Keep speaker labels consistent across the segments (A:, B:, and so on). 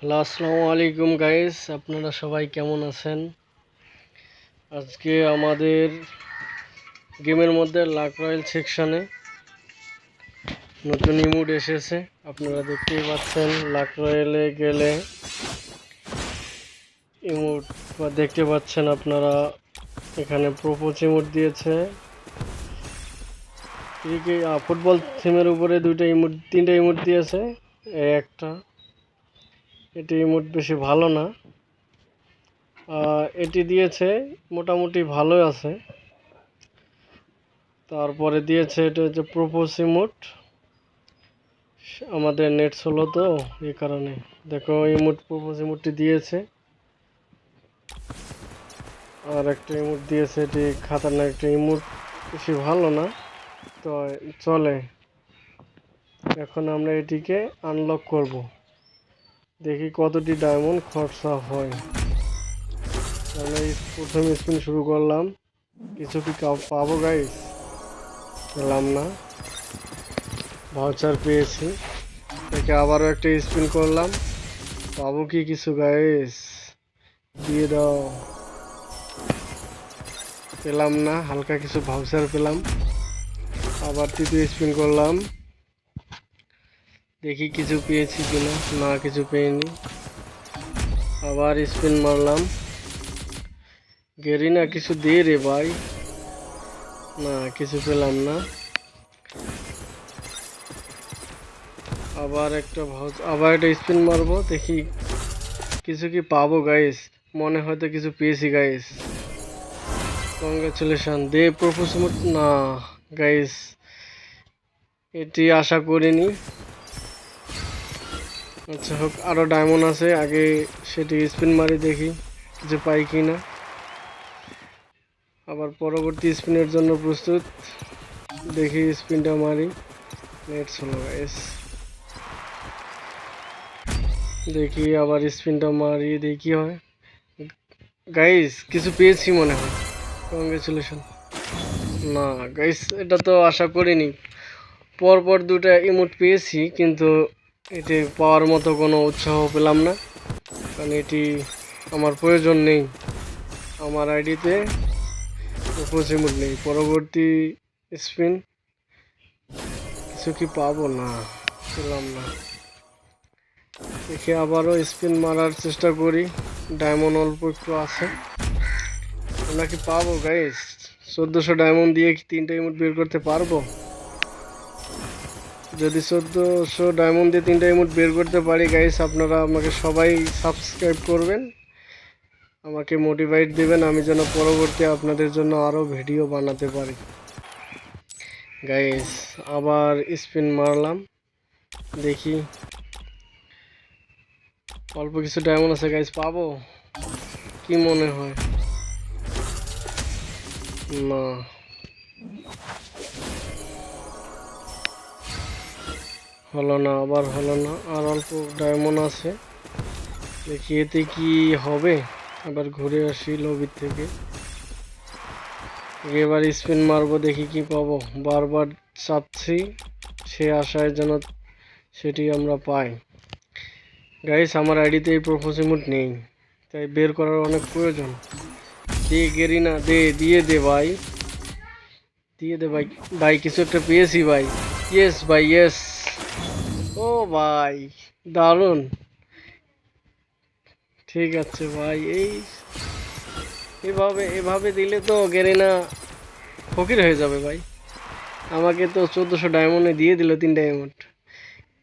A: Hello, আসসালামু আলাইকুম guys, আপনারা সবাই কেমন আছেন? আজকে আমাদের গেমের মধ্যে লাক রয়্যাল সেকশনে নতুন ইমোট এসেছে। আপনারা দেখতেই পাচ্ছেন, লাক রয়্যালে গেলে ইমোট দেখতে পাচ্ছেন আপনারা। এখানে প্রপোজ ইমোট দিয়েছে। ফুটবল থিমের উপরে তিনটা ইমোট দিয়েছে। একটা এটি ইমোট বেশি ভালো না, এটি দিয়েছে মোটামুটি ভালো আছে। তারপরে দিয়েছে এটা হচ্ছে প্রপোজ ইমোট। আমাদের নেট স্লো তো এই কারণে দেখো ইমোট প্রপোজ ইমোটটি দিয়েছে। আর একটা ইমোট দিয়েছে, এটি খাতারনাক একটা ইমোট, বেশি ভালো না তো চলে। এখন আমরা এটিকে আনলক করব, দেখি কতটি ডায়মন্ড খরচা হয়। আমরা প্রথম স্পিন শুরু করলাম, কিছু কি পাবো গাইস? পেলাম না, ভাউচার পেয়েছি। দেখে আবারও একটা স্পিন করলাম, পাবো কি কিছু গাইস? দিয়ে দাও। পেলাম না, হালকা কিছু ভাউচার পেলাম। আবার তৃতীয় স্পিন করলাম, দেখি কিছু পেয়েছি কিনা। না, কিছু পেইনি। আবার স্পিন মারলাম, গেরিনা কিছু দে রে ভাই। না, কিছু পেলাম না। আবার একটা স্পিন মারবো, দেখি কিছু কি পাবো গাইস। মনে হয়তো কিছু পেয়েছি গাইস। কংগ্রাচুলেশন, দে প্রপোজ ইমোট। না গাইস, এটি আশা করিনি। আচ্ছা হোক, আরও ডায়মন্ড আছে, আগে সেটি স্পিন মারি, দেখি কিছু পাই কি না। আবার পরবর্তী স্পিনের জন্য প্রস্তুত, দেখি স্পিনটা মারি। নেট স্লো গাইস, দেখি আবার স্পিনটা মারি, দেখি হয় গাইস। কিছু পেয়েছি মনে হয়, কংগ্রেচুলেশন। না গাইস, এটা তো আশা করিনি। পরপর দুটা ইমোট পেয়েছি, কিন্তু এটি পাওয়ার মতো কোনো উৎসাহ পেলাম না, কারণ এটি আমার প্রয়োজন নেই। আমার আইডিতে প্রপোজ ইমোট নেই। পরবর্তী স্পিন, কিছু কি পাবো? না, পেলাম না। দেখি আবারও স্পিন মারার চেষ্টা করি, ডায়মন্ড অল্প একটু আছে। আমরা কি পাবো গাইস? 1400 ডায়মন্ড দিয়ে কি তিনটা ইমোট বের করতে পারবো? যদি 1400 ডায়মন্ড দিয়ে তিনটা ইমোট বের করতে পারি গাইস, আপনারা আমাকে সবাই সাবস্ক্রাইব করবেন, আমাকে মোটিভেট দেবেন, আমি যেন পরবর্তী আপনাদের জন্য আরও ভিডিও বানাতে পারি গাইস। আবার স্পিন মারলাম, দেখি অল্প কিছু ডায়মন্ড আছে গাইস, পাবো কি মনে হয়? না, হলো না, আবার হলো না। আর অল্প ডায়মন্ড আছে, দেখি এতে কি হবে। আবার ঘুরে আসি লবির থেকে, এবার স্পিন মারবো, দেখি কি পাবো। বারবার চাপছি, সে আশায় যেন সেটি আমরা পাই গাইস। আমার আইডিতে এই প্রপোজ ইমোট নেই, তাই বের করার অনেক প্রয়োজন। দে গেরিনা, দিয়ে দে ভাই, দিয়ে দে ভাই। ভাই কিছু একটা পেয়েছি ভাই। ইয়েস ভাই, ইয়েস। ও ভাই, দারুণ। ঠিক আছে ভাই, এভাবে দিলে তো গেরিনা ফকির হয়ে যাবে ভাই। আমাকে তো 1400 ডায়মন্ডে দিয়ে দিল তিনটা ইমোট।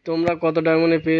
A: তোমরা কত ডায়মন্ডে পেয়ে